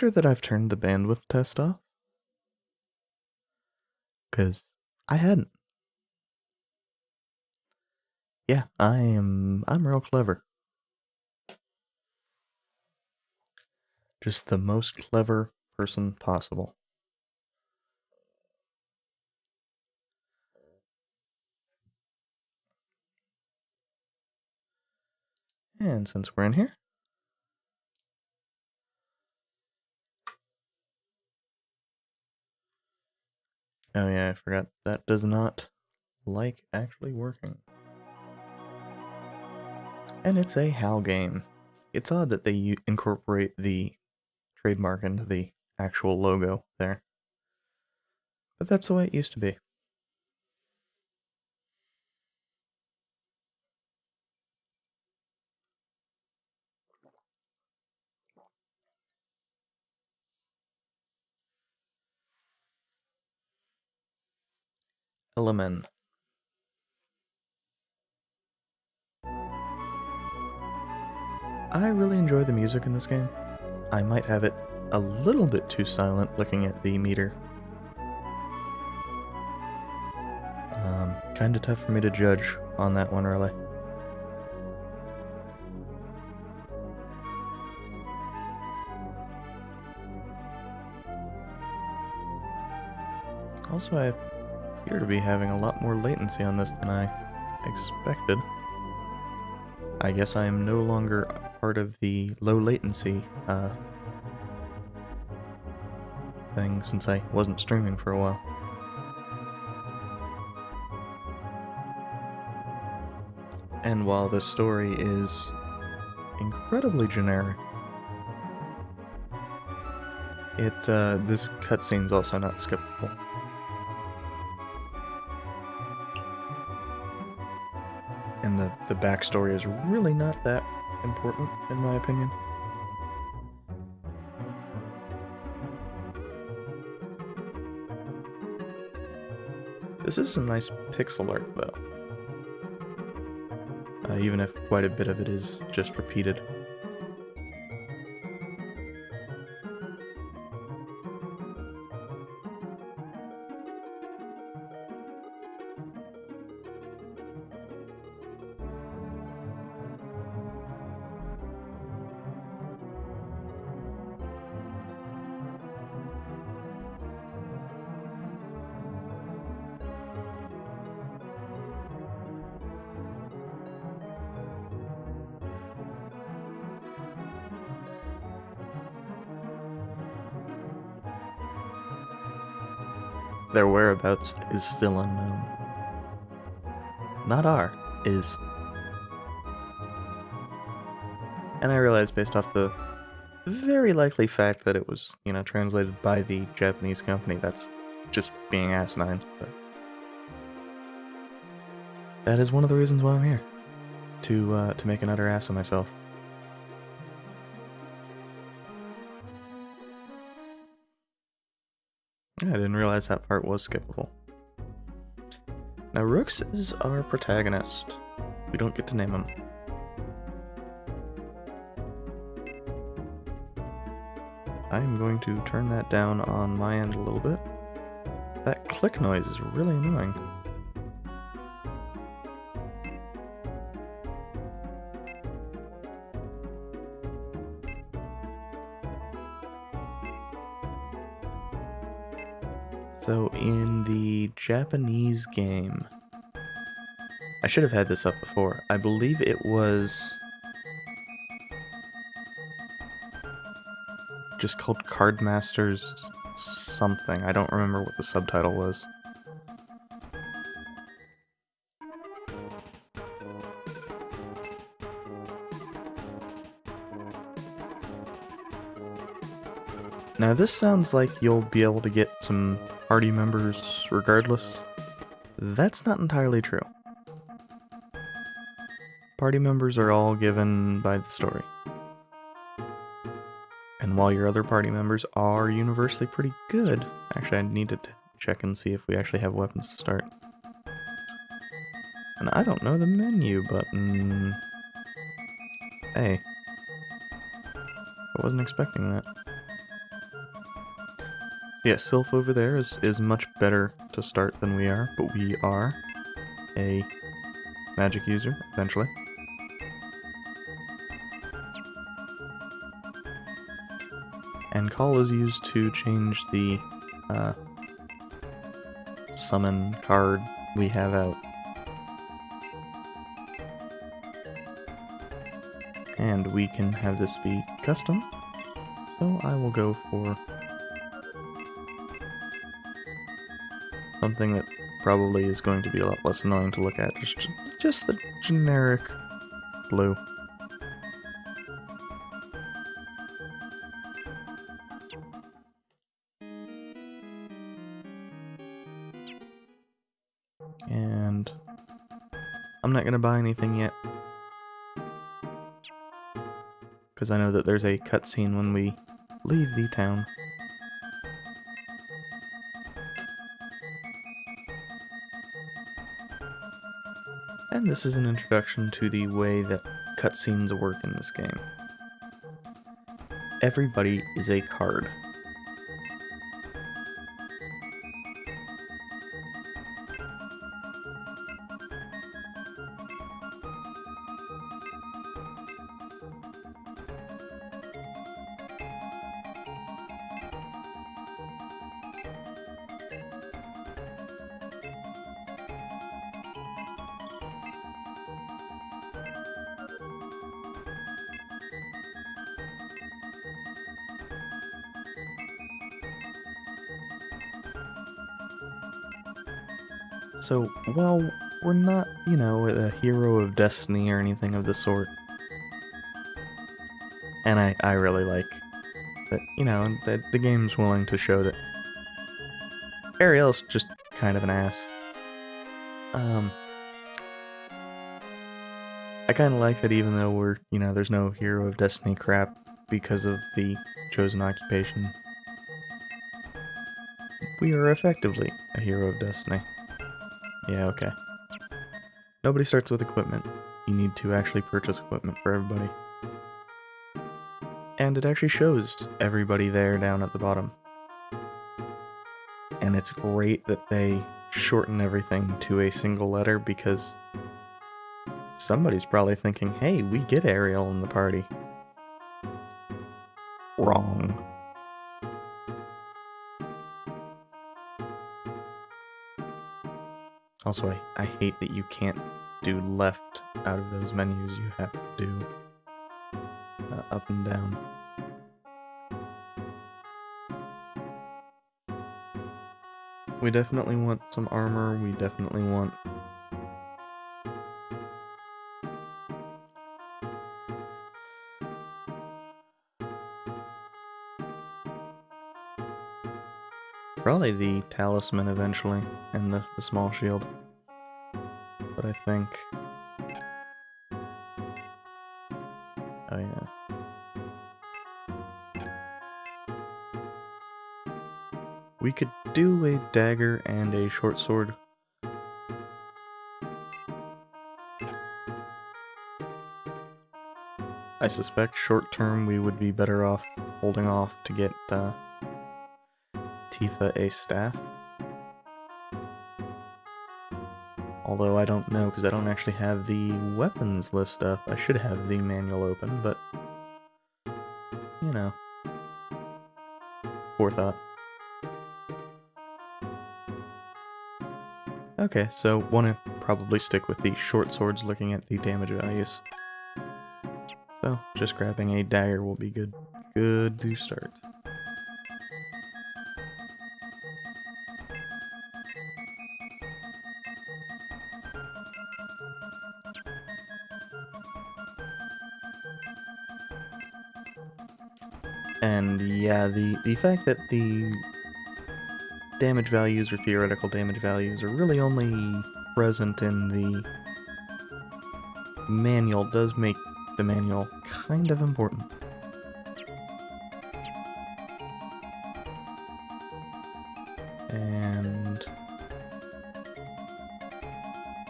sure that I've turned the bandwidth test off, because I hadn't. Yeah, I'm real clever. Just the most clever person possible. And since we're in here, oh yeah, I forgot that does not like actually working. And it's a HAL game. It's odd that they incorporate the trademark into the actual logo there. But that's the way it used to be. Element. I really enjoy the music in this game. I might have it a little bit too silent looking at the meter. Kinda tough for me to judge on that one, really. Also, I appear to be having a lot more latency on this than I expected. I guess I am no longer part of the low latency thing since I wasn't streaming for a while. And while the story is incredibly generic, this cutscene's also not skippable. And the backstory is really not that important, in my opinion. This is some nice pixel art, though. Even if quite a bit of it is just repeated. Their whereabouts is still unknown. Not our, is. And I realized based off the very likely fact that it was, translated by the Japanese company, that's just being asinine, but that is one of the reasons why I'm here. To make an utter ass of myself. I didn't realize that part was skippable. Now, Rooks is our protagonist. We don't get to name him. I am going to turn that down on my end a little bit. That click noise is really annoying. So in the Japanese game, I should have had this up before. I believe it was just called Cardmasters something. I don't remember what the subtitle was. Now this sounds like you'll be able to get some party members regardless. That's not entirely true. Party members are all given by the story. And while your other party members are universally pretty good, actually I needed to check and see if we actually have weapons to start. And I don't know the menu button. Hey. I wasn't expecting that. Yeah, Sylph over there is much better to start than we are, but we are a magic user, eventually. And call is used to change the summon card we have out. And we can have this be custom, so I will go for something that probably is going to be a lot less annoying to look at. Just the generic blue. And I'm not going to buy anything yet, because I know that there's a cutscene when we leave the town. And this is an introduction to the way that cutscenes work in this game. Everybody is a card. So, while we're not, you know, a hero of destiny or anything of the sort, and I really like that, you know, that the game's willing to show that Ariel's just kind of an ass. I kind of like that even though we're, you know, there's no hero of destiny crap because of the chosen occupation, we are effectively a hero of destiny. Yeah, okay. Nobody starts with equipment. You need to actually purchase equipment for everybody. And it actually shows everybody there down at the bottom. And it's great that they shorten everything to a single letter because somebody's probably thinking, hey, we get Ariel in the party. Wrong. Also, I hate that you can't do left out of those menus. You have to do up and down. We definitely want some armor. We definitely want... probably the talisman eventually, and the small shield. But I think... oh yeah. We could do a dagger and a short sword. I suspect short term we would be better off holding off to get Tifa a staff. Although I don't know, because I don't actually have the weapons list up. I should have the manual open, but... you know. Forethought. Okay, so want to probably stick with the short swords looking at the damage values. So, just grabbing a dagger will be good to start. And yeah, the fact that the damage values or theoretical damage values are really only present in the manual does make the manual kind of important. And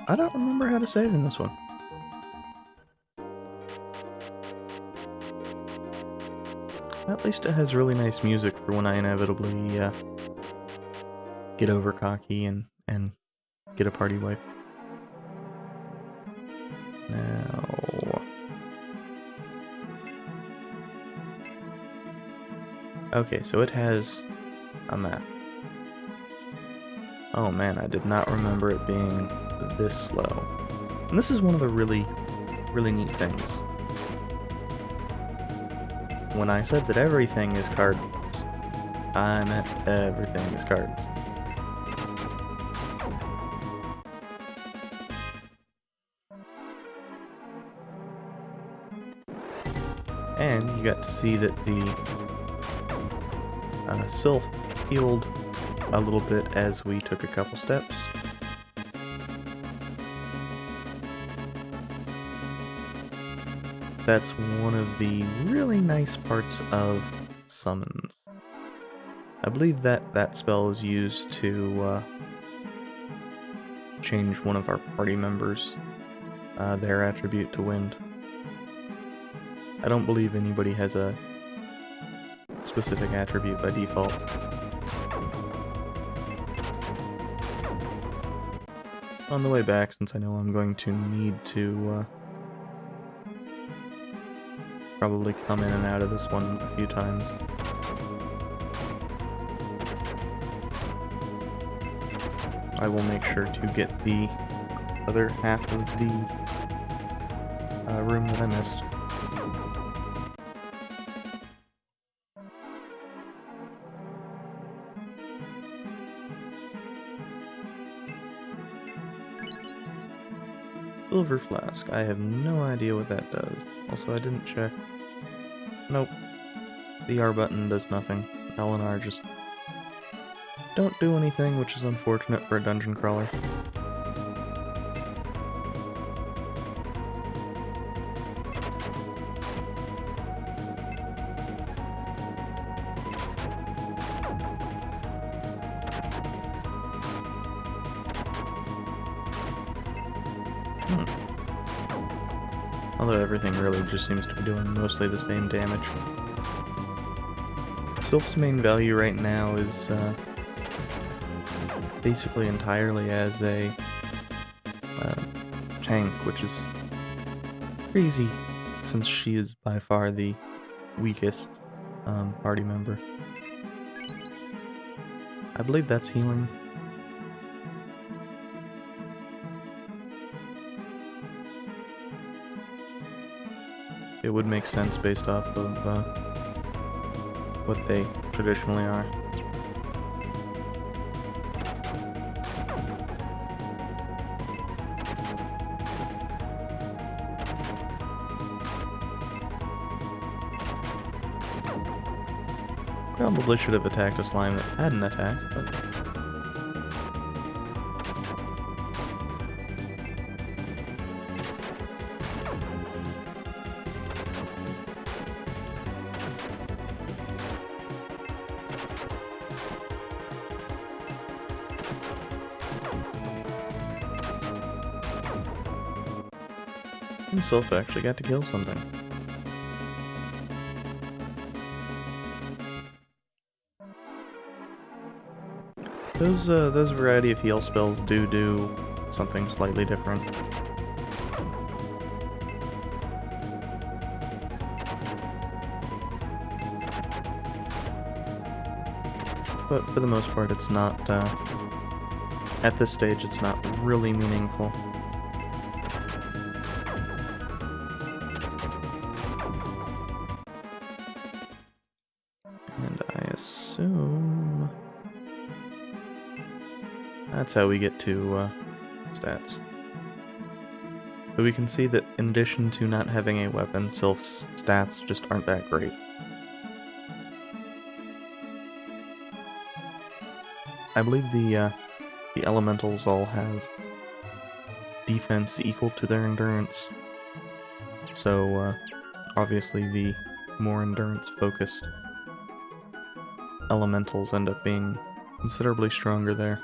I don't remember how to save in this one. At least it has really nice music for when I inevitably get over cocky and get a party wipe. Now... Okay, so it has a map. Oh man, I did not remember it being this slow. And this is one of the really neat things. When I said that everything is cards, I meant everything is cards. And you got to see that the sylph healed a little bit as we took a couple steps. That's one of the really nice parts of summons. I believe that spell is used to change one of our party members, their attribute to wind. I don't believe anybody has a specific attribute by default. On the way back, since I know I'm going to need to probably come in and out of this one a few times. I will make sure to get the other half of the room that I missed. Silver flask. I have no idea what that does. Also, I didn't check. Nope. The R button does nothing. L and R just don't do anything, which is unfortunate for a dungeon crawler. Although everything really just seems to be doing mostly the same damage. Sylph's main value right now is basically entirely as a tank, which is crazy since she is by far the weakest party member. I believe that's healing. It would make sense based off of what they traditionally are. Probably should have attacked a slime that hadn't attacked, but... And Sylph actually got to kill something. Those variety of heal spells do something slightly different. But for the most part, it's not, at this stage, it's not really meaningful. And I assume that's how we get to stats. So we can see that in addition to not having a weapon, Sylph's stats just aren't that great. I believe the elementals all have defense equal to their endurance. So obviously the more endurance focused elementals end up being considerably stronger there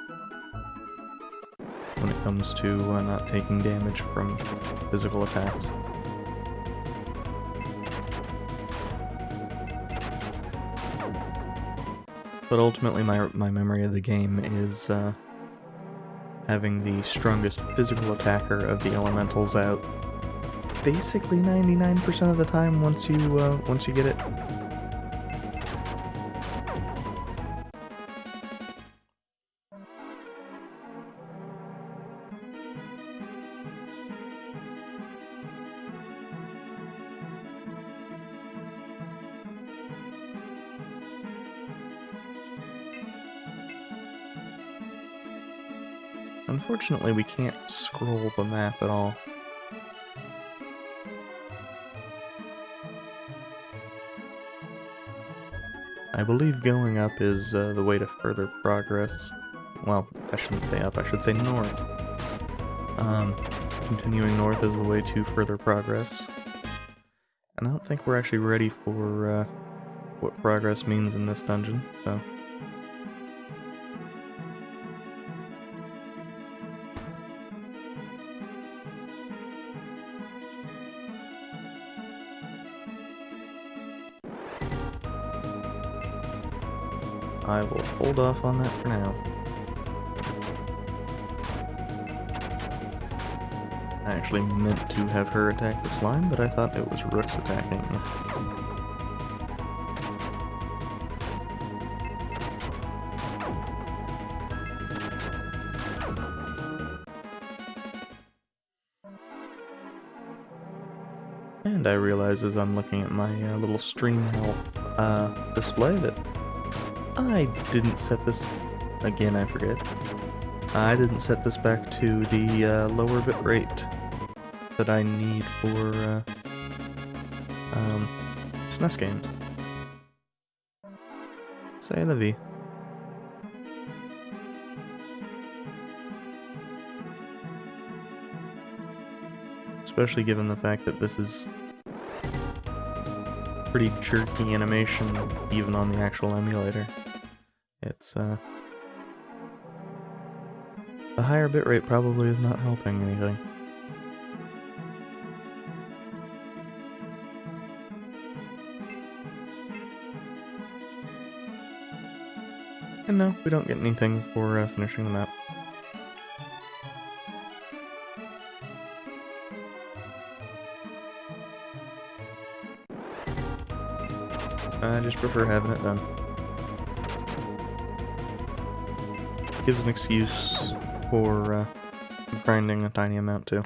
when it comes to not taking damage from physical attacks. But ultimately my memory of the game is having the strongest physical attacker of the elementals out basically 99% of the time once you get it. Unfortunately, we can't scroll the map at all. I believe going up is the way to further progress. Well, I shouldn't say up, I should say north. Continuing north is the way to further progress. And I don't think we're actually ready for what progress means in this dungeon, so... I will hold off on that for now. I actually meant to have her attack the slime, but I thought it was Rook's attacking. And I realize as I'm looking at my little stream health display that I didn't set this... Again, I forget. I didn't set this back to the lower bitrate that I need for SNES games. Say la vie. Especially given the fact that this is pretty jerky animation even on the actual emulator. It's the higher bitrate probably is not helping anything. And no, we don't get anything for finishing the map. I just prefer having it done. Gives an excuse for grinding a tiny amount too.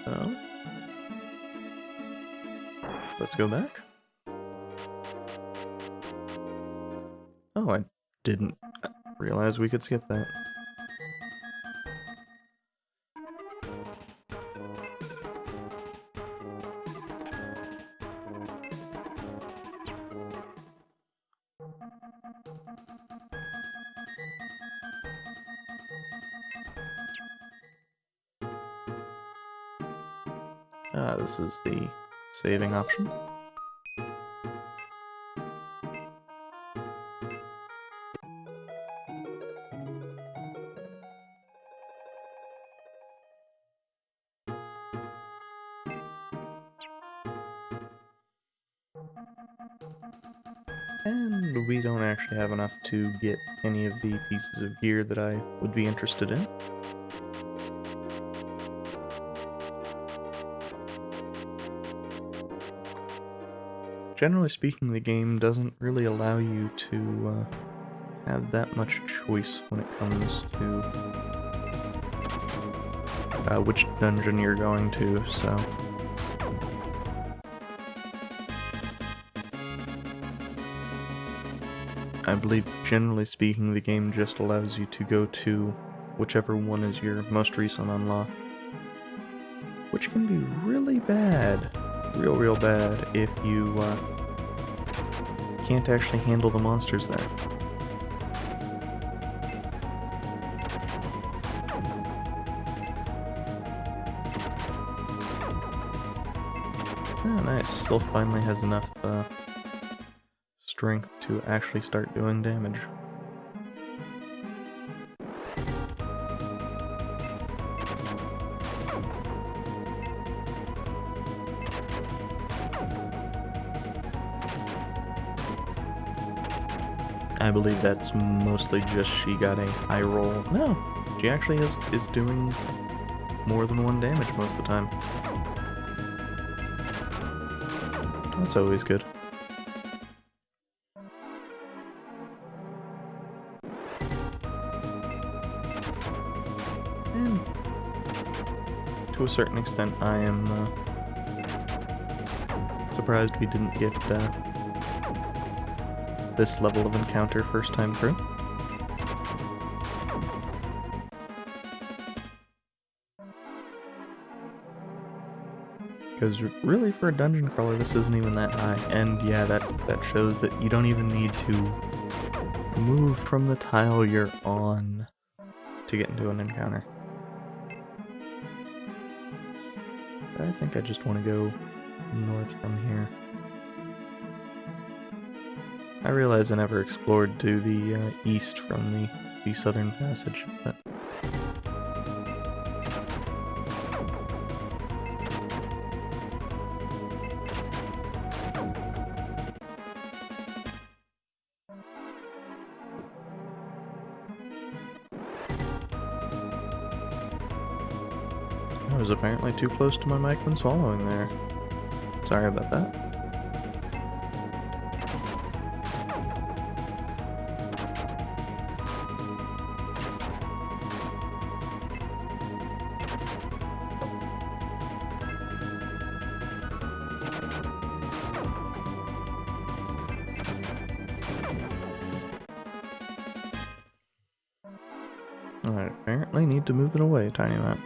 So, let's go back. Oh, I didn't realize we could skip that. This is the saving option. And we don't actually have enough to get any of the pieces of gear that I would be interested in. Generally speaking, the game doesn't really allow you to have that much choice when it comes to which dungeon you're going to, so... I believe, generally speaking, the game just allows you to go to whichever one is your most recent unlock. Which can be really bad. Real bad if you can't actually handle the monsters there. Oh, nice. Sylph finally has enough strength to actually start doing damage. I believe that's mostly just she got a high roll. No, she actually is doing more than 1 damage most of the time. That's always good. And to a certain extent, I am surprised we didn't get this level of encounter first time through. Because really, for a dungeon crawler, this isn't even that high. And yeah, that shows that you don't even need to move from the tile you're on to get into an encounter. But I think I just want to go north from here. I realize I never explored to the east from the southern passage, but... I was apparently too close to my mic when swallowing there. Sorry about that. I apparently need to move it away, Tiny Map.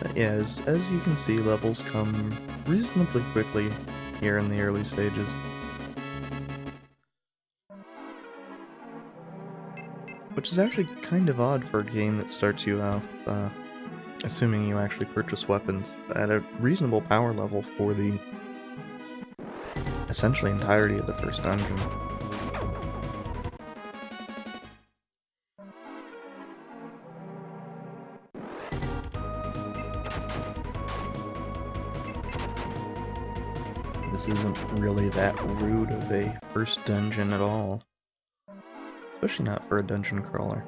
But yeah, as you can see, levels come reasonably quickly here in the early stages. Which is actually kind of odd for a game that starts you off, assuming you actually purchase weapons, at a reasonable power level for the essentially entirety of the first dungeon. This isn't really that rude of a first dungeon at all. Especially not for a dungeon crawler.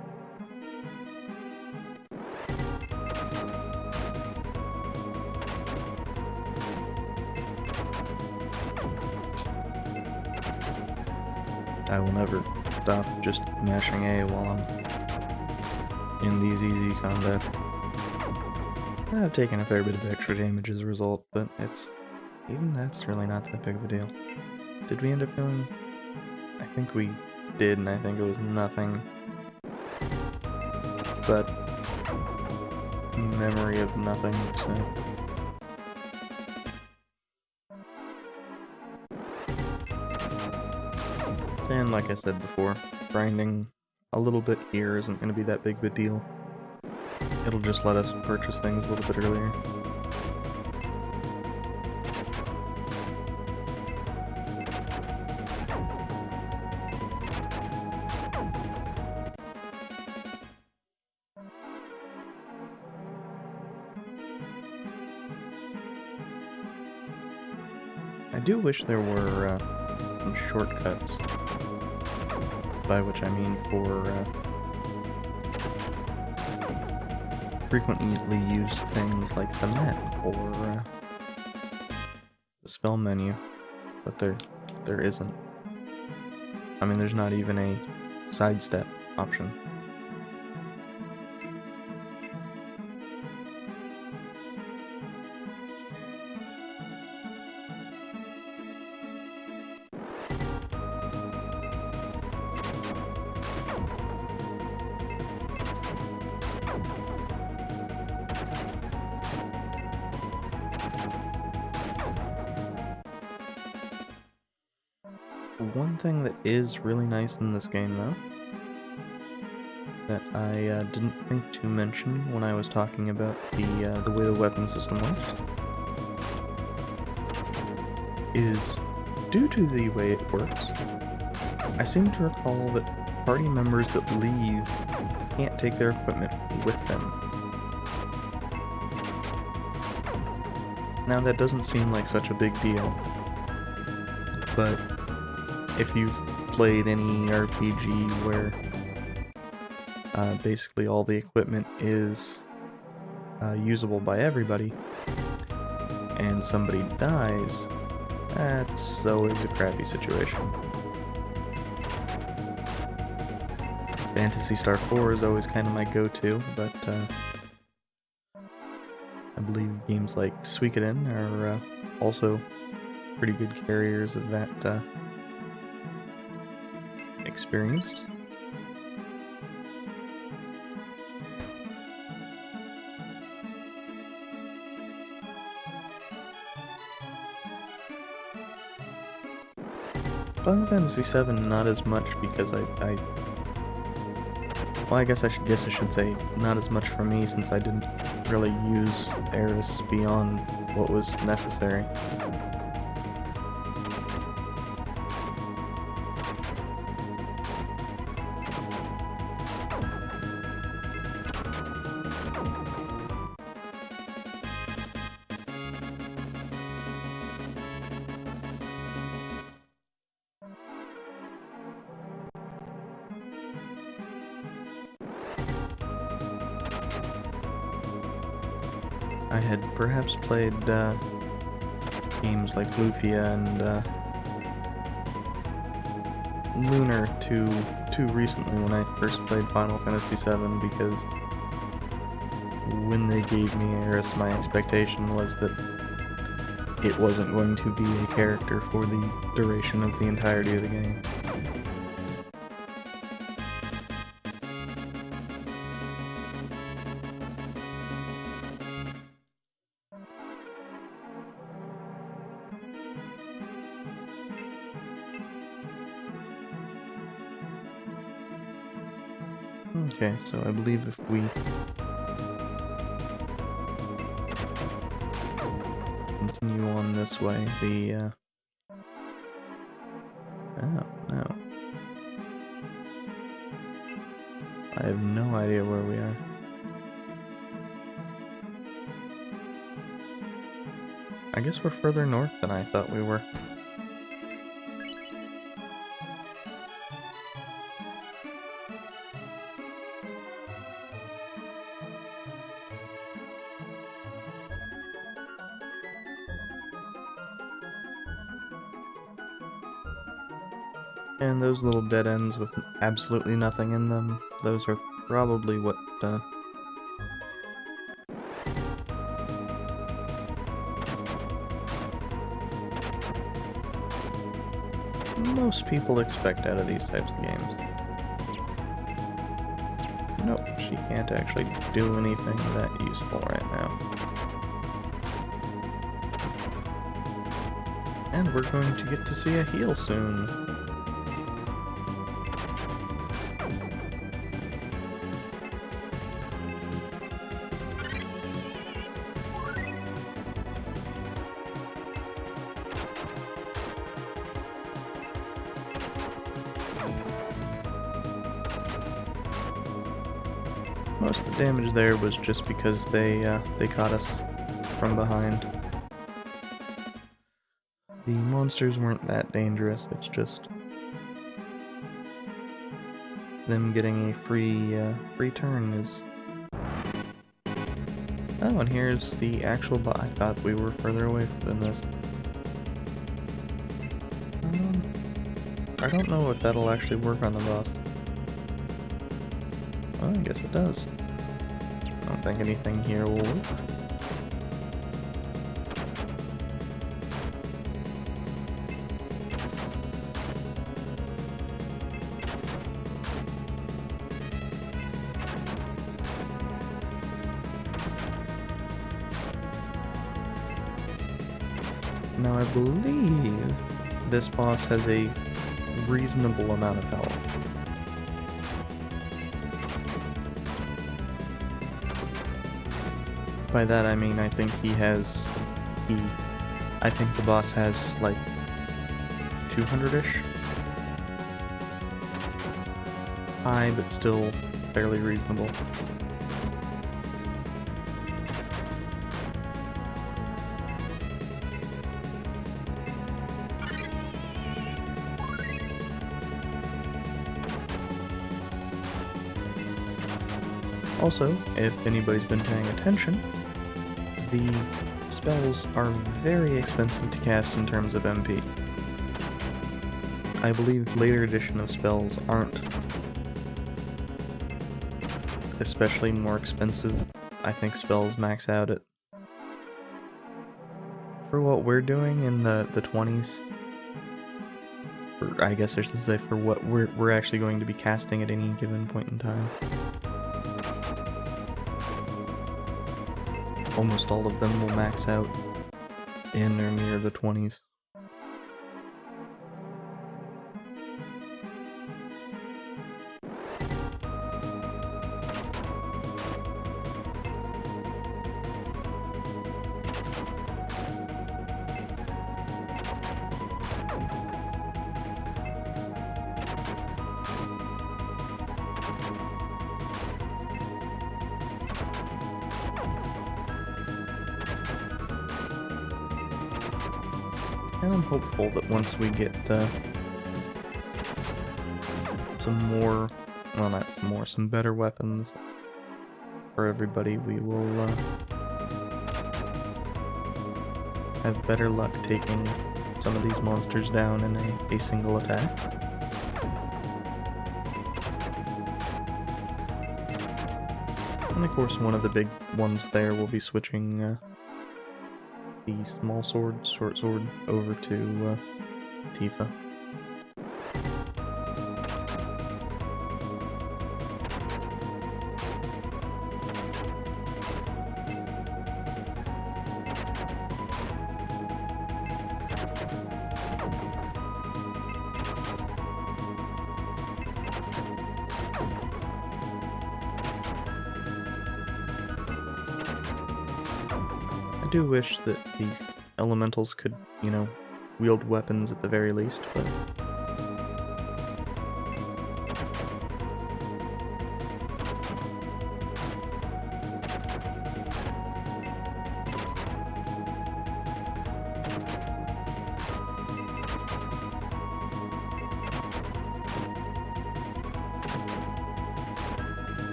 I will never stop just mashing A while I'm in these easy combats. I've taken a fair bit of extra damage as a result, but even that's really not that big of a deal. Did we end up going? I think we did, and I think it was nothing but memory of nothing, so... And like I said before, grinding a little bit here isn't going to be that big of a deal. It'll just let us purchase things a little bit earlier. I do wish there were some shortcuts, by which I mean for frequently used things like the map or the spell menu, but there isn't. I mean, there's not even a sidestep option. One thing that is really nice in this game, though, that I didn't think to mention when I was talking about the way the weapon system works, is due to the way it works, I seem to recall that party members that leave can't take their equipment with them. Now that doesn't seem like such a big deal, but if you've played any RPG where basically all the equipment is usable by everybody, and somebody dies, that's always a crappy situation. Phantasy Star 4 is always kind of my go-to, but I believe games like Suikoden are also pretty good carriers of that experience. Final Fantasy VII not as much because well, I guess I should say not as much for me since I didn't really use Eris beyond what was necessary. I had perhaps played games like Lufia and Lunar too recently when I first played Final Fantasy VII, because when they gave me Eris, my expectation was that it wasn't going to be a character for the duration of the entirety of the game. Okay, so I believe if we continue on this way, the oh, no. I have no idea where we are. I guess we're further north than I thought we were. And those little dead ends with absolutely nothing in them, those are probably what, most people expect out of these types of games. Nope, she can't actually do anything that useful right now. And we're going to get to see a heal soon. Most of the damage there was just because they caught us from behind. The monsters weren't that dangerous, it's just them getting a free turn is... Oh, and here's the actual boss. I thought we were further away than this. I don't know if that'll actually work on the boss. Well, I guess it does. I don't think anything here will work. Now I believe this boss has a reasonable amount of health. By that I mean I think I think the boss has like 200-ish. High, but still fairly reasonable. Also, if anybody's been paying attention, the spells are very expensive to cast in terms of MP. I believe later edition of spells aren't especially more expensive. I think spells max out at, for what we're doing in the 20s, or I guess I should say for what we're actually going to be casting at any given point in time. Almost all of them will max out in or near the 20s. And I'm hopeful that once we get some better weapons for everybody, we will have better luck taking some of these monsters down in a single attack. And of course, one of the big ones there will be switching the small sword, short sword, over to Tifa. I do wish that these elementals could, you know, wield weapons at the very least, but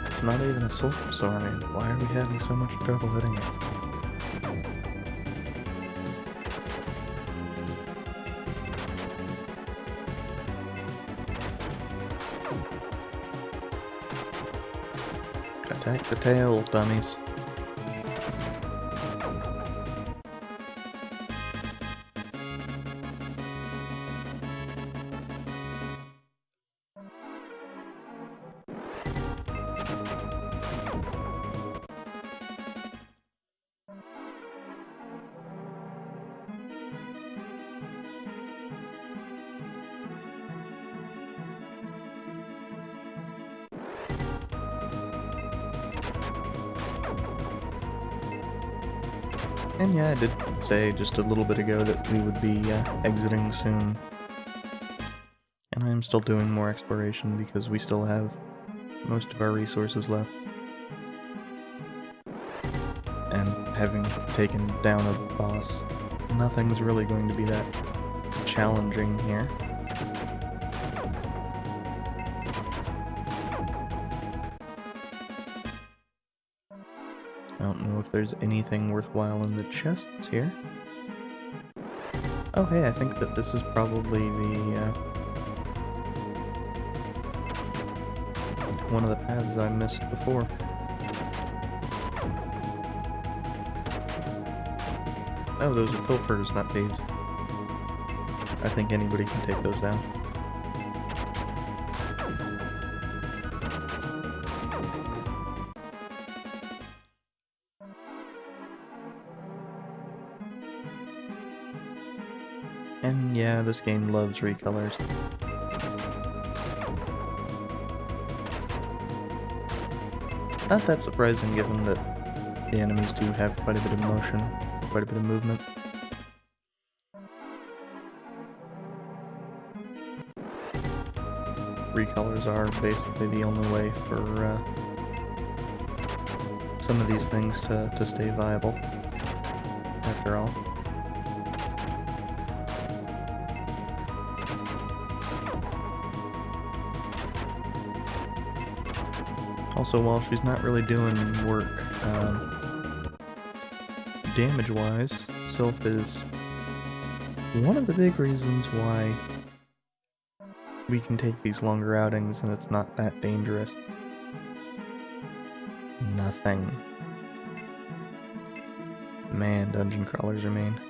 it's not even a sulfur saurian. Why are we having so much trouble hitting it? Attack the tail, dummies. And yeah, I did say just a little bit ago that we would be exiting soon. And I am still doing more exploration because we still have most of our resources left. And having taken down a boss, nothing's really going to be that challenging here. I don't know if there's anything worthwhile in the chests here. Oh hey, I think that this is probably the one of the paths I missed before. Oh, those are pilfers, not thieves. I think anybody can take those down. And yeah, this game loves recolors. Not that surprising given that the enemies do have quite a bit of motion, quite a bit of movement. Recolors are basically the only way for some of these things to stay viable, after all. Also, while she's not really doing work damage-wise, Sylph is one of the big reasons why we can take these longer outings and it's not that dangerous. Nothing. Man, dungeon crawlers are mean.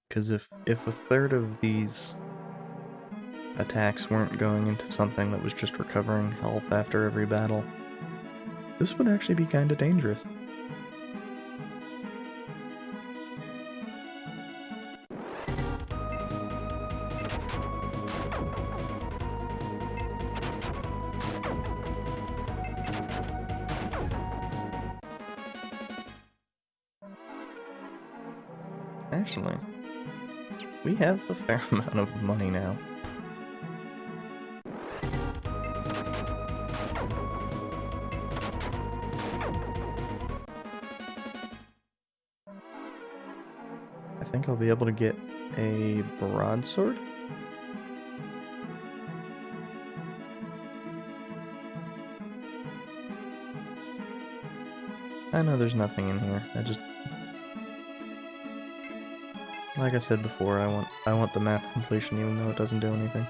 Because if a third of these attacks weren't going into something that was just recovering health after every battle, this would actually be kinda dangerous. Actually, we have a fair amount of money now. I think I'll be able to get a broadsword. I know there's nothing in here. Like I said before, I want the map completion even though it doesn't do anything.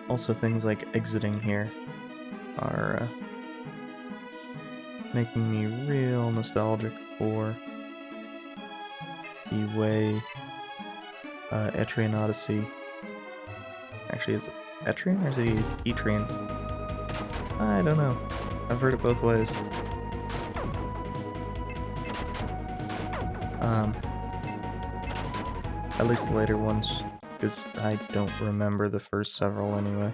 Also, things like exiting here are making me real nostalgic for the way Etrian Odyssey... Actually, is it Etrian or is it Etrian? I don't know. I've heard it both ways. At least the later ones, because I don't remember the first several anyway.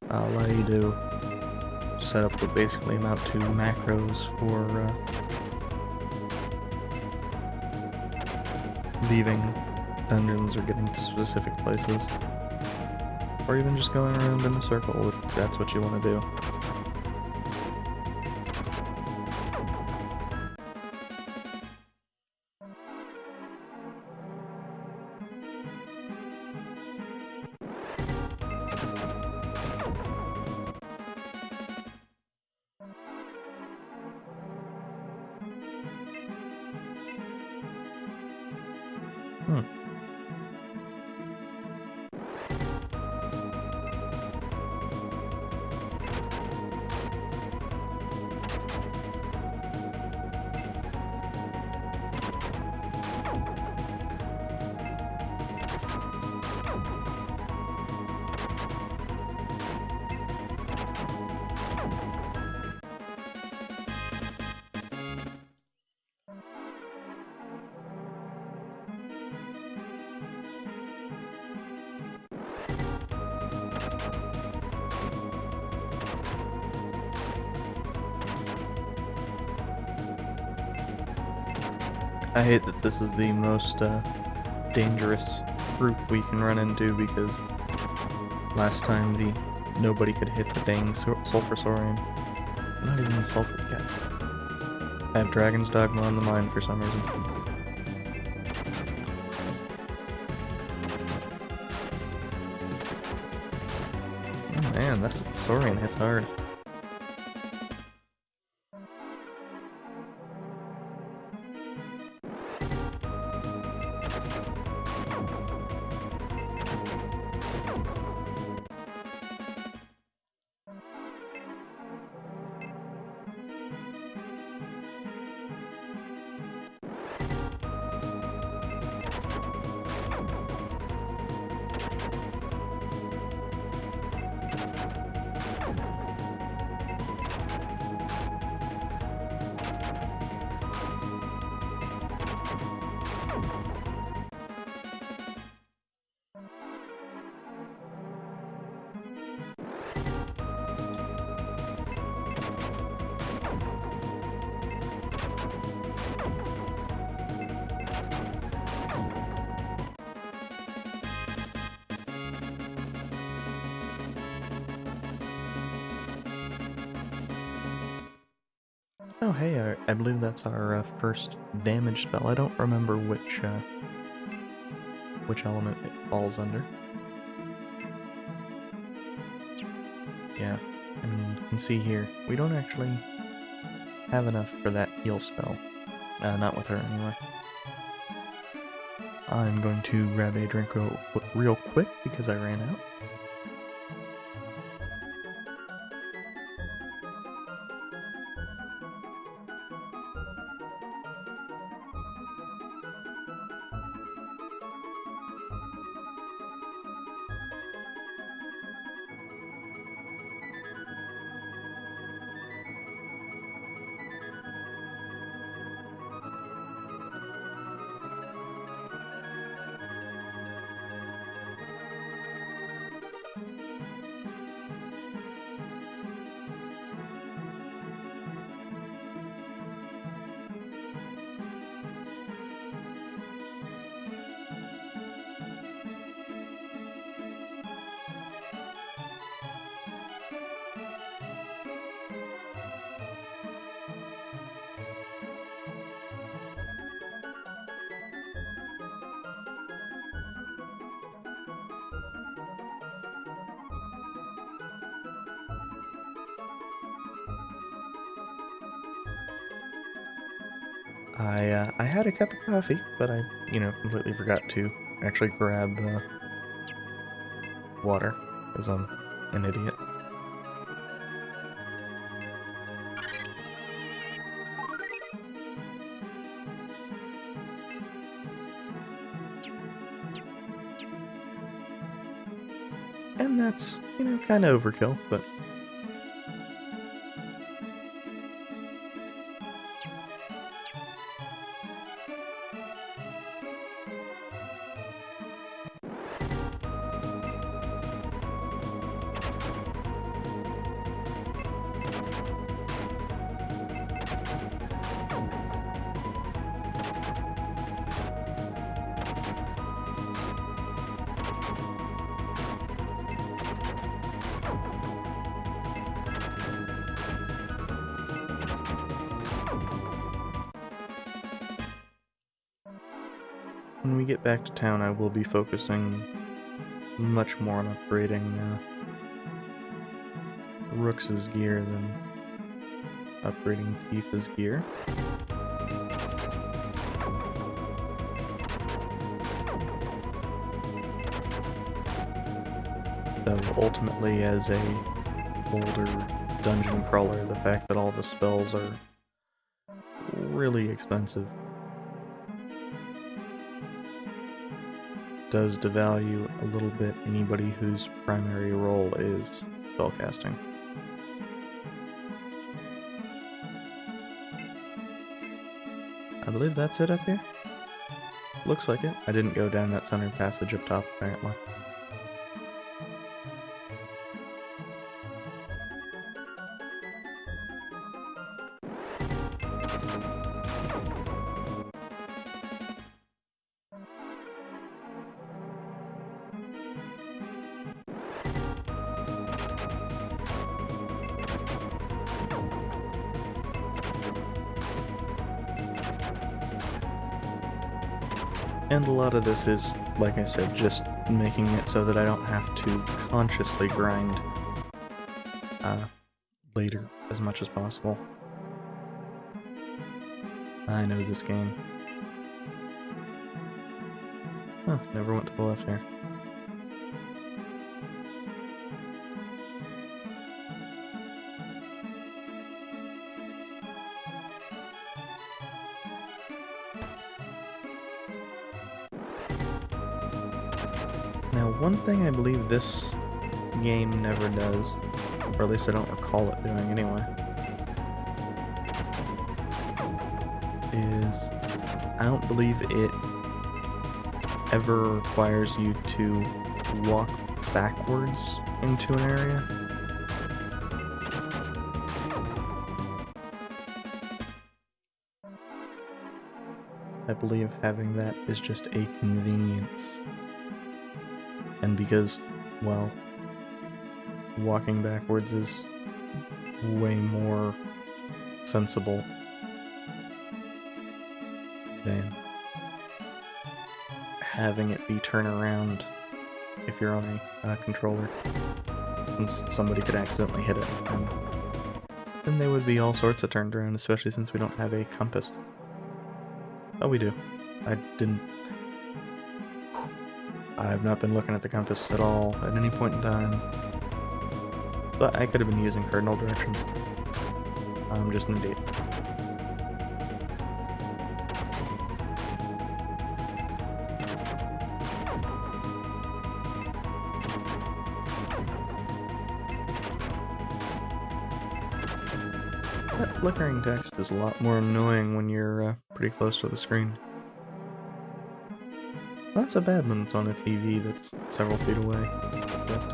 I'll allow you to set up what basically amount to macros for leaving dungeons or getting to specific places. Or even just going around in a circle if that's what you want to do. I hate that this is the most dangerous group we can run into because last time nobody could hit the dang Sulfur Saurian. Not even the Sulfur Cat. I have Dragon's Dogma on the mind for some reason. Oh man, that Saurian hits hard. Oh hey, I believe that's our first damage spell. I don't remember which element it falls under. Yeah, and you can see here, we don't actually have enough for that heal spell. Not with her anyway. I'm going to grab a drink real quick because I ran out. I had a cup of coffee, but I, completely forgot to actually grab water, because I'm an idiot. And that's, kind of overkill, but... When we get back to town, I will be focusing much more on upgrading Rooks's gear than upgrading Tifa's gear. Though ultimately, as a older dungeon crawler, the fact that all the spells are really expensive does devalue a little bit anybody whose primary role is spellcasting. I believe that's it up here. Looks like it. I didn't go down that center passage up top, apparently. And a lot of this is, like I said, just making it so that I don't have to consciously grind later as much as possible. I know this game. Huh, never went to the left here. Now, one thing I believe this game never does, or at least I don't recall it doing anyway, is I don't believe it ever requires you to walk backwards into an area. I believe having that is just a convenience. And because, well, walking backwards is way more sensible than having it be turn around if you're on a controller, since somebody could accidentally hit it, and then there would be all sorts of turned around, especially since we don't have a compass. Oh, we do. I've not been looking at the compass at all at any point in time, but I could have been using cardinal directions. I'm just an idiot. That flickering text is a lot more annoying when you're pretty close to the screen. It's not so bad when it's on a TV that's several feet away, but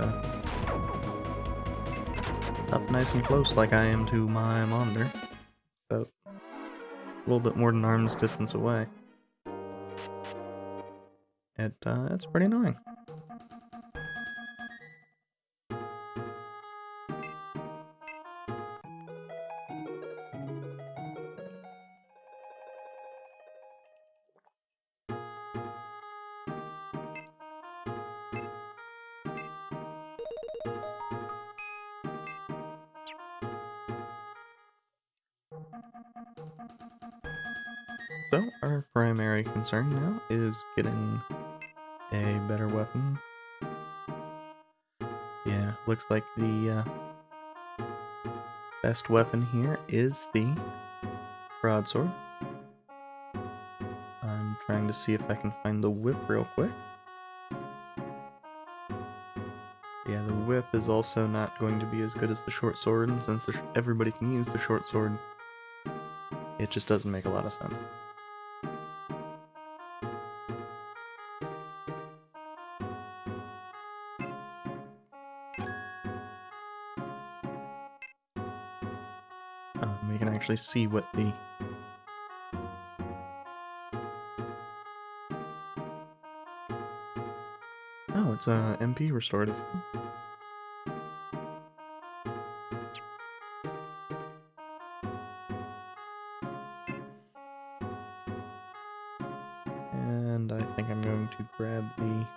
up nice and close like I am to my monitor, about a little bit more than arm's distance away. It's pretty annoying. So, our primary concern now is getting a better weapon. Yeah, looks like the best weapon here is the broadsword. I'm trying to see if I can find the whip real quick. Yeah, the whip is also not going to be as good as the short sword, and since everybody can use the short sword, it just doesn't make a lot of sense. You can actually see what the... Oh, it's a MP restorative. And I think I'm going to grab the...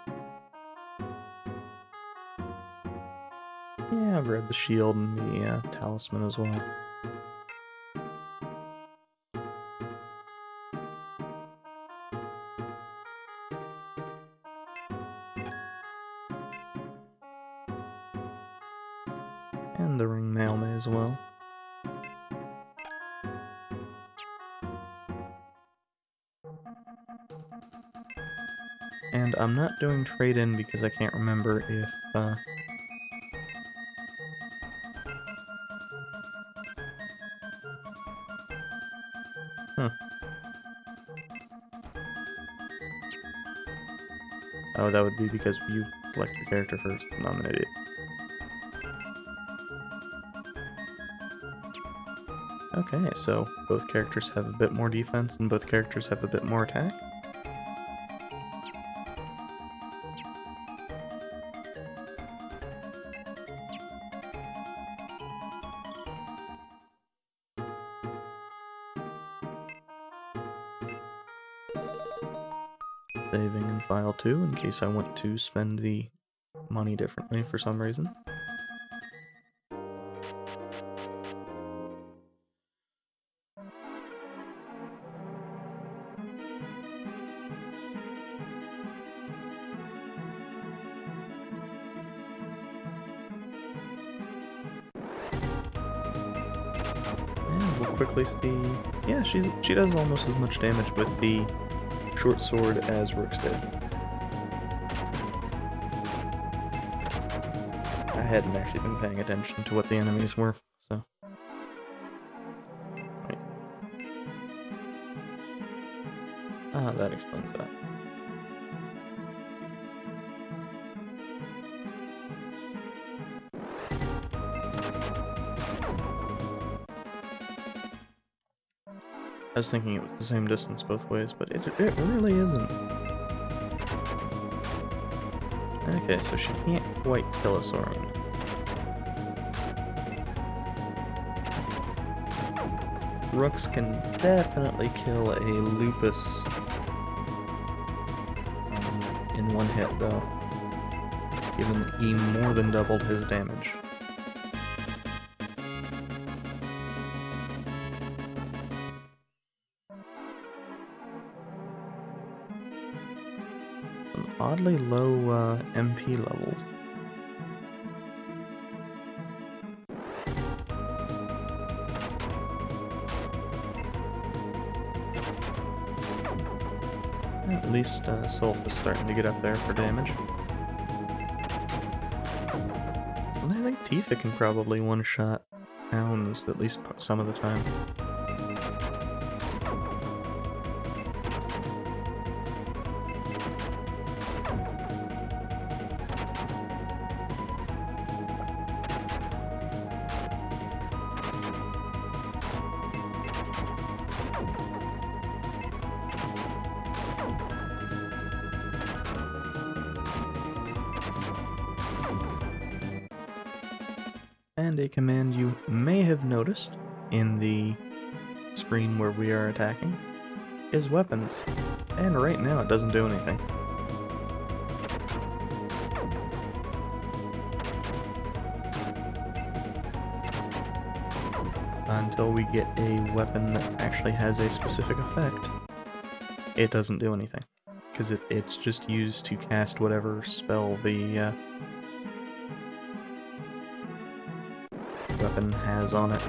Yeah, I'll grab the shield and the talisman as well. And the ring mail may as well. And I'm not doing trade-in because I can't remember if, Oh, that would be because you select your character first, and I'm an idiot. Okay, so both characters have a bit more defense, and both characters have a bit more attack. saving in file 2 in case I want to spend the money differently for some reason. And we'll quickly see... Yeah, she does almost as much damage with the short sword as Rook's did. I hadn't actually been paying attention to what the enemies were, so... Wait. Ah, that explains that. I was thinking it was the same distance both ways, but it really isn't. Okay, so she can't quite kill a Saurian. Rooks can definitely kill a Lupus in one hit, though, given that he more than doubled his damage. Some oddly low MP levels. At least Sylph is starting to get up there for damage. And I think Tifa can probably one-shot hounds at least some of the time. And a command you may have noticed in the screen where we are attacking is weapons. And right now it doesn't do anything. Until we get a weapon that actually has a specific effect, it doesn't do anything. Because it's just used to cast whatever spell the weapon has on it.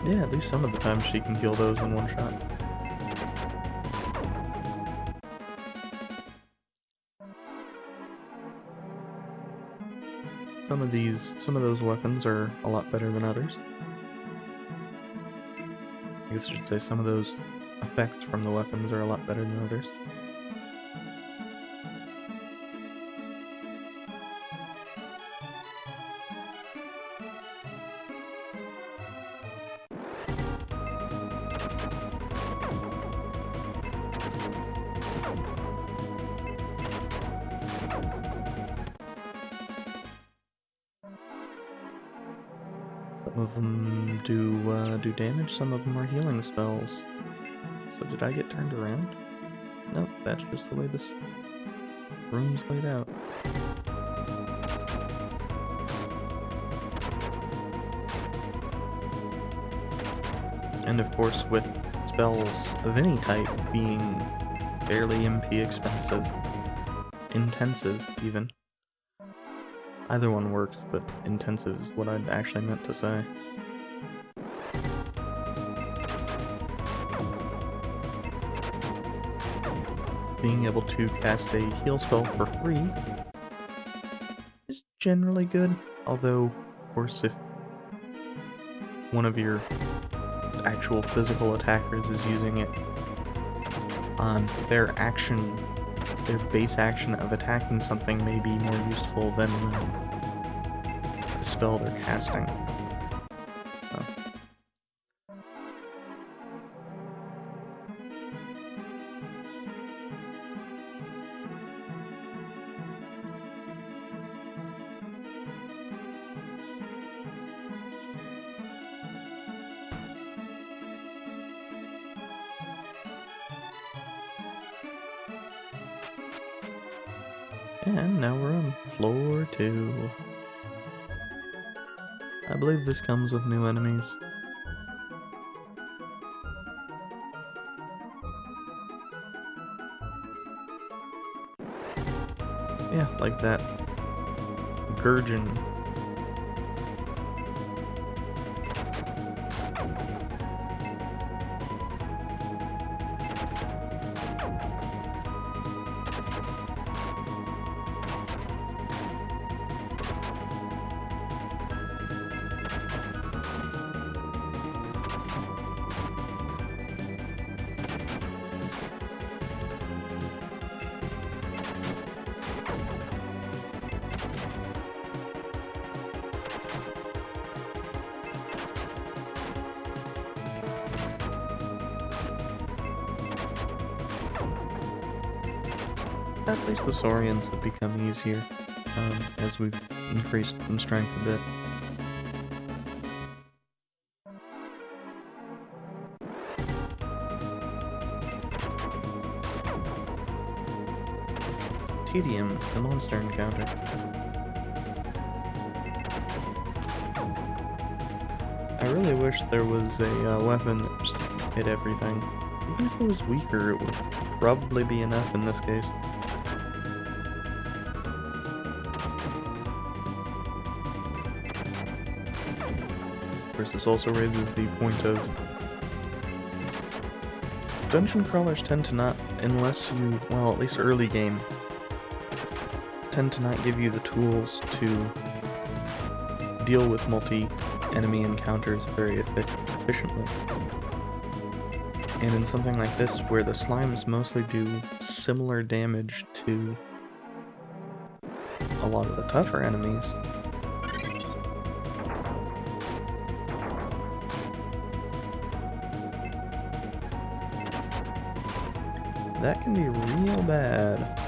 Yeah, at least some of the time she can kill those in one shot. Some of those weapons are a lot better than others. I guess I should say some of those effects from the weapons are a lot better than others. Some of them do damage, some of them are healing spells. So did I get turned around? Nope, that's just the way this room's laid out. And of course, with spells of any type being fairly MP expensive, intensive even. Either one works, but intensive is what I'd actually meant to say. Being able to cast a heal spell for free is generally good, although, of course, if one of your actual physical attackers is using it on their action, their base action of attacking something may be more useful than the spell they're casting. So. And now we're on floor 2. I believe this comes with new enemies. Yeah, like that Gurgeon. At least the Saurians have become easier as we've increased in strength a bit. Tedium, the monster encounter. I really wish there was a weapon that just hit everything. Even if it was weaker, it would probably be enough in this case. Of course, this also raises the point of dungeon crawlers tend to not, unless you, well, at least early game, tend to not give you the tools to deal with multi-enemy encounters very efficiently. And in something like this, where the slimes mostly do similar damage to a lot of the tougher enemies, that can be real bad.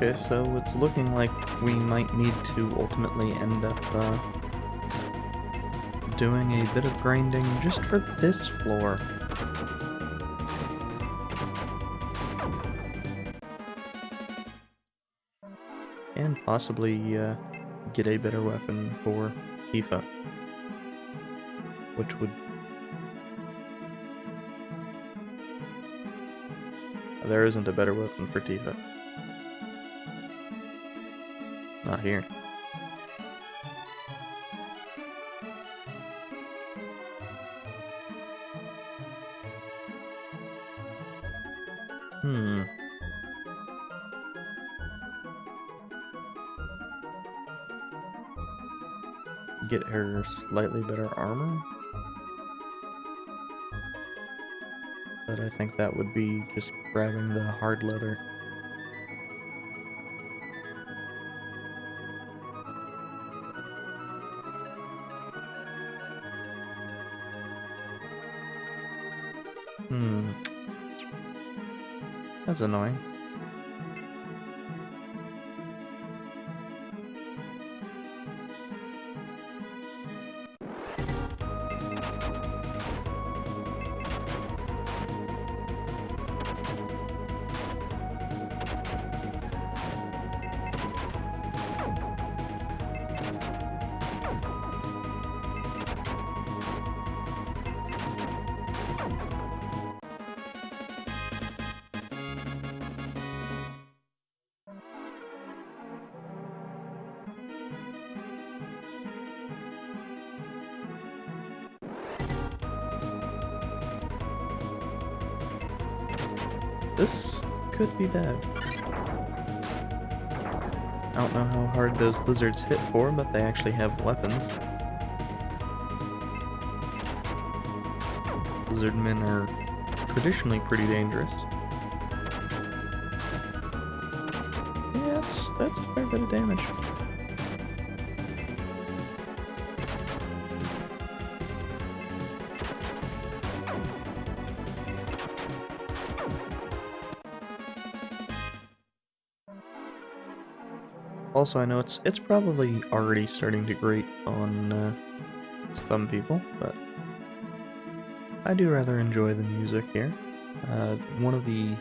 Okay, so it's looking like we might need to ultimately end up doing a bit of grinding just for this floor. And possibly get a better weapon for Tifa, which would... There isn't a better weapon for Tifa. Not here. Get her slightly better armor. But I think that would be just grabbing the hard leather. That's annoying. This could be bad. I don't know how hard those lizards hit for, but they actually have weapons. lizardmen are traditionally pretty dangerous. Yeah, that's a fair bit of damage. Also, I know it's probably already starting to grate on some people, but I do rather enjoy the music here. One of the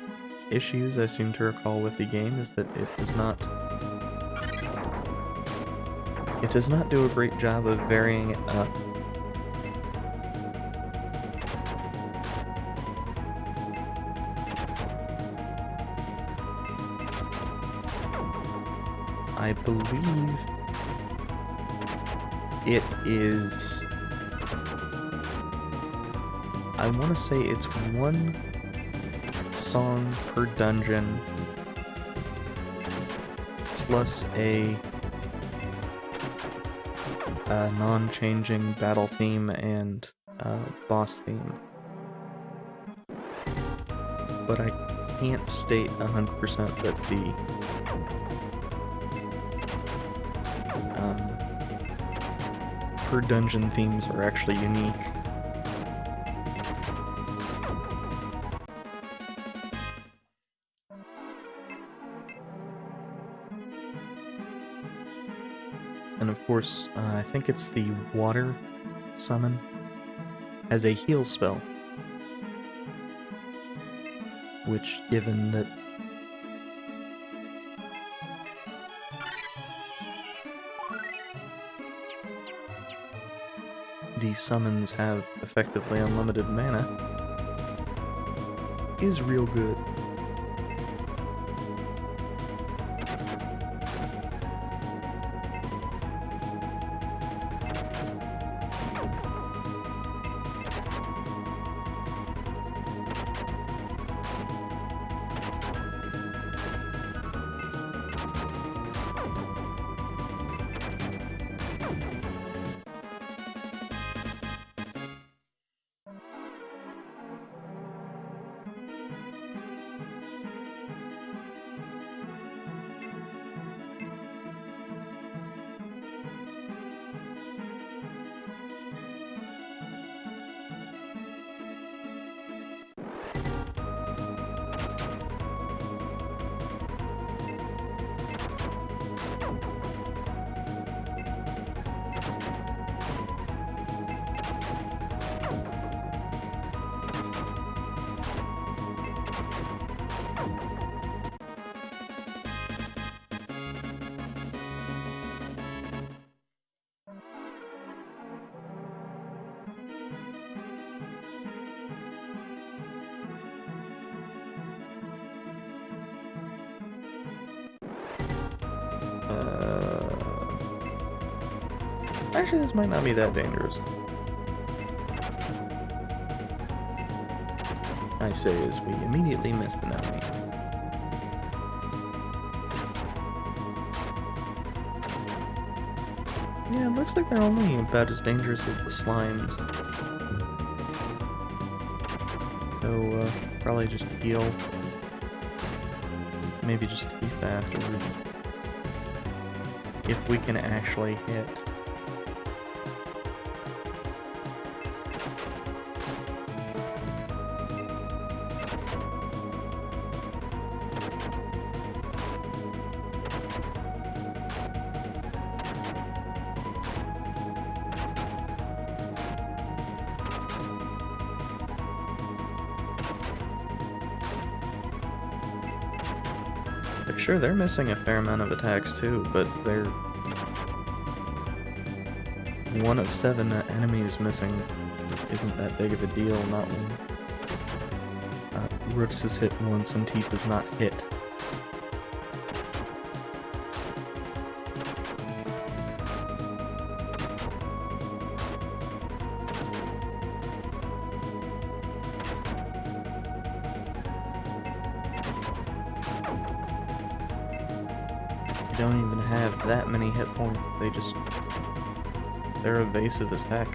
issues I seem to recall with the game is that it does not do a great job of varying it up. I believe it is, I want to say it's one song per dungeon plus a non-changing battle theme and boss theme. But I can't state 100% that the per dungeon themes are actually unique. And of course, I think it's the water summon as a heal spell, which, given that these summons have effectively unlimited mana, is real good. Actually, this might not be that dangerous. I say as we immediately missed an enemy. Yeah, it looks like they're only about as dangerous as the slimes. So, probably just heal. Maybe just thief afterwards. If we can actually hit. Like, sure, they're missing a fair amount of attacks too, but they're 1 of 7 enemies missing isn't that big of a deal, not when Rooks is hit once and Teeth is not hit. They don't even have that many hit points, they're evasive as heck.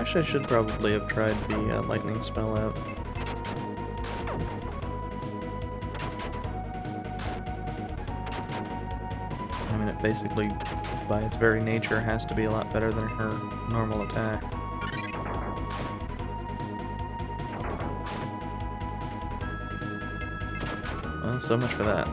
Actually, I should probably have tried the lightning spell out. I mean, it basically, by its very nature, has to be a lot better than her normal attack. Well, so much for that.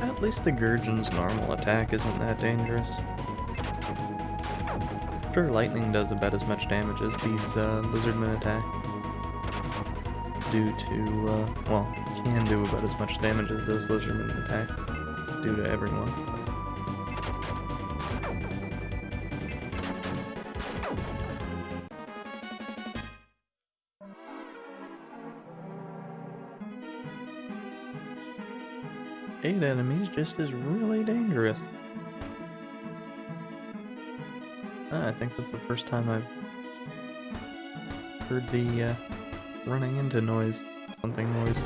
At least the Gurgeon's normal attack isn't that dangerous. Sure, lightning does about as much damage as these lizardmen attack. Well, can do about as much damage as those lizardmen attacks do to everyone. Eight enemies just is really dangerous. I think that's the first time I've heard the running into noise, something noise.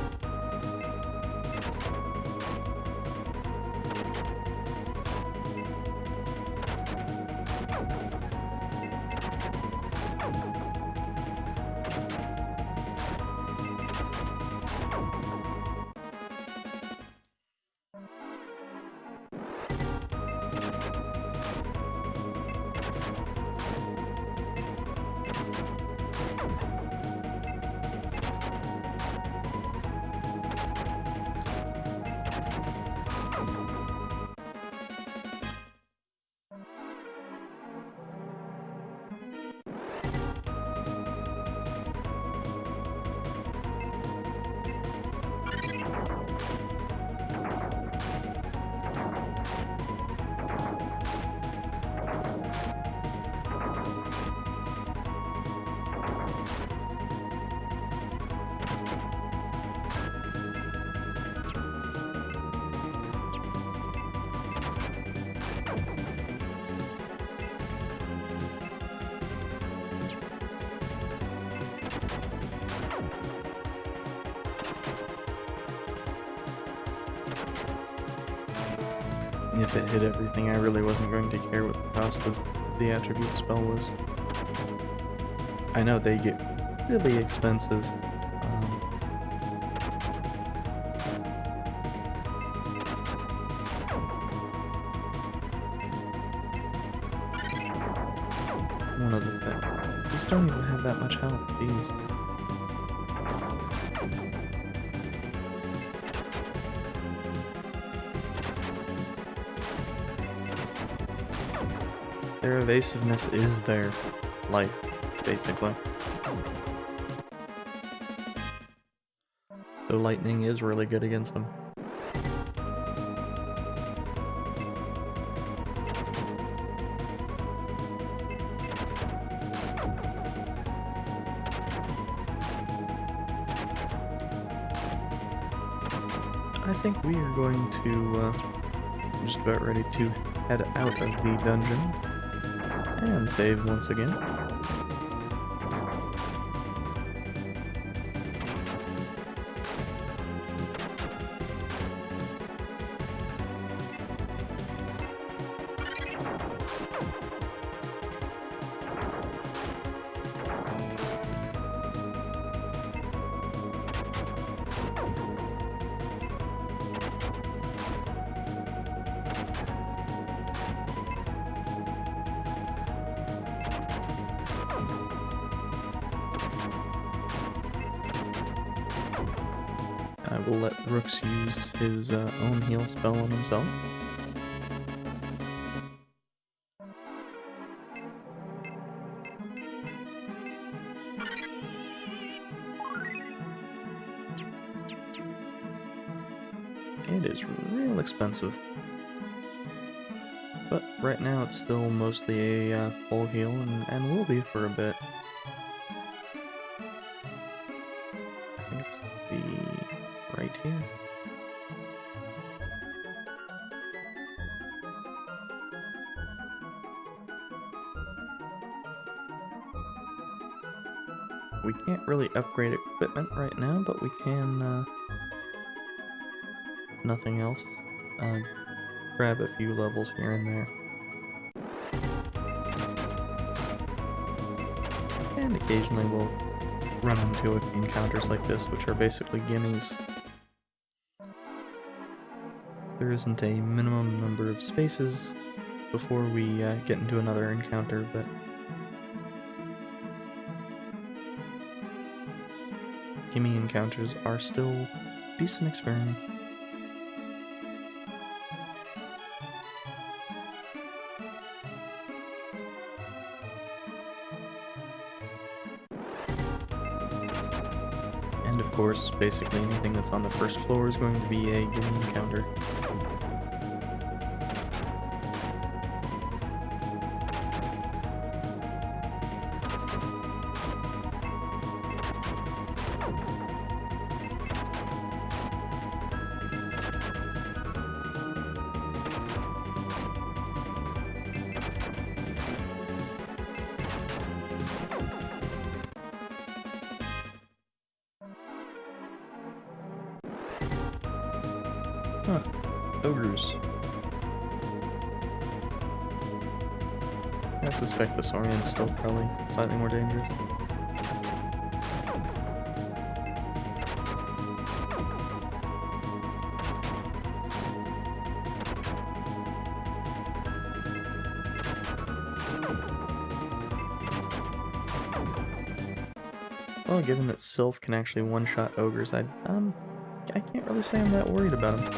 If it hit everything, I really wasn't going to care what the cost of the attribute spell was. I know they get really expensive. One other thing. These don't even have that much health, jeez. Their evasiveness is their life, basically. So lightning is really good against them. I think we are going to, just about ready to head out of the dungeon. And save once again. will let Brooks use his own heal spell on himself. It is real expensive. But right now it's still mostly a full heal, and will be for a bit. I think it's the right here. We can't really upgrade equipment right now, but we can, if nothing else, grab a few levels here and there. And occasionally we'll run into encounters like this, which are basically gimmies. There isn't a minimum number of spaces before we get into another encounter, but gimme encounters are still a decent experience. And of course, basically anything that's on the first floor is going to be a gimme encounter. Huh. Ogres. I suspect the Saurian's still probably slightly more dangerous. Well, given that Sylph can actually one-shot ogres, I can't really say I'm that worried about him.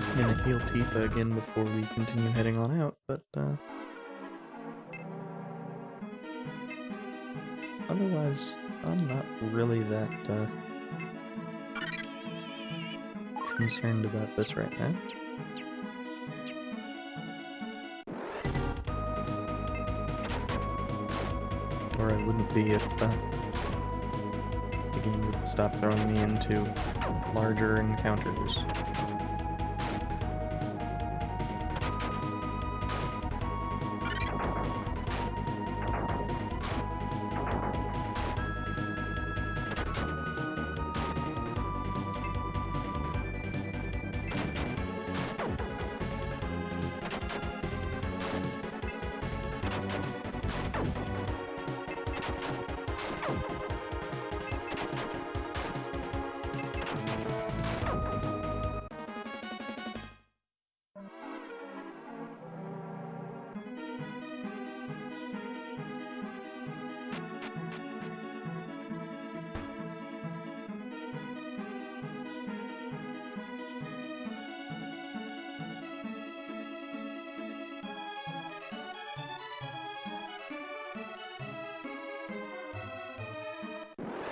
I'm gonna heal Tifa again before we continue heading on out, but otherwise, I'm not really that concerned about this right now. Or I wouldn't be if the game would stop throwing me into larger encounters.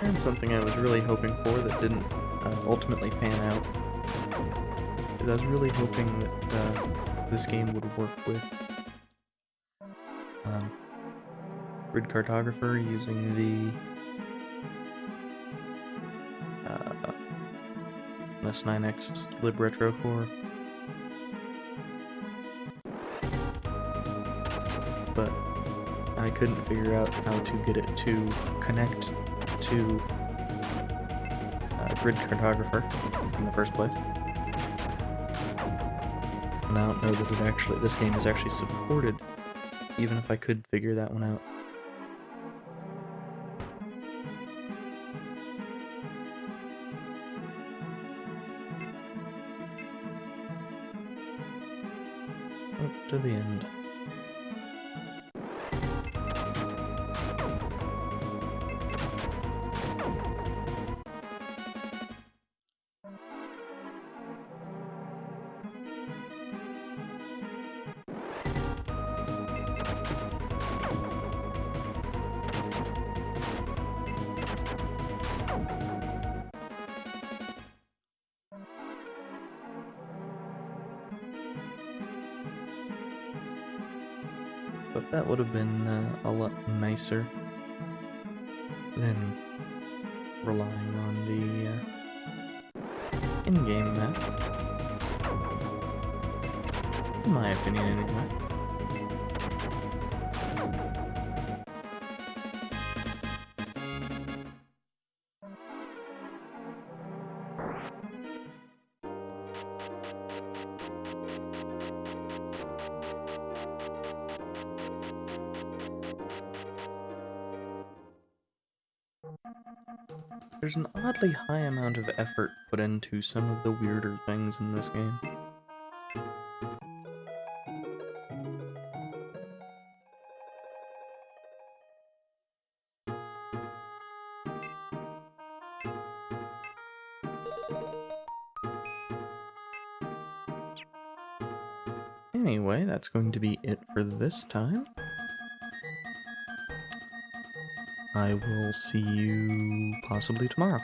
And something I was really hoping for that didn't ultimately pan out is I was really hoping that this game would work with Grid Cartographer using the S9X Lib Retro Core. But I couldn't figure out how to get it to connect to Grid Cartographer in the first place. And I don't know that this game is actually supported, even if I could figure that one out. Up to the end. But that would have been a lot nicer than relying on the in-game map. In my opinion, anyway. There's an oddly high amount of effort put into some of the weirder things in this game. Anyway, that's going to be it for this time. I will see you possibly tomorrow.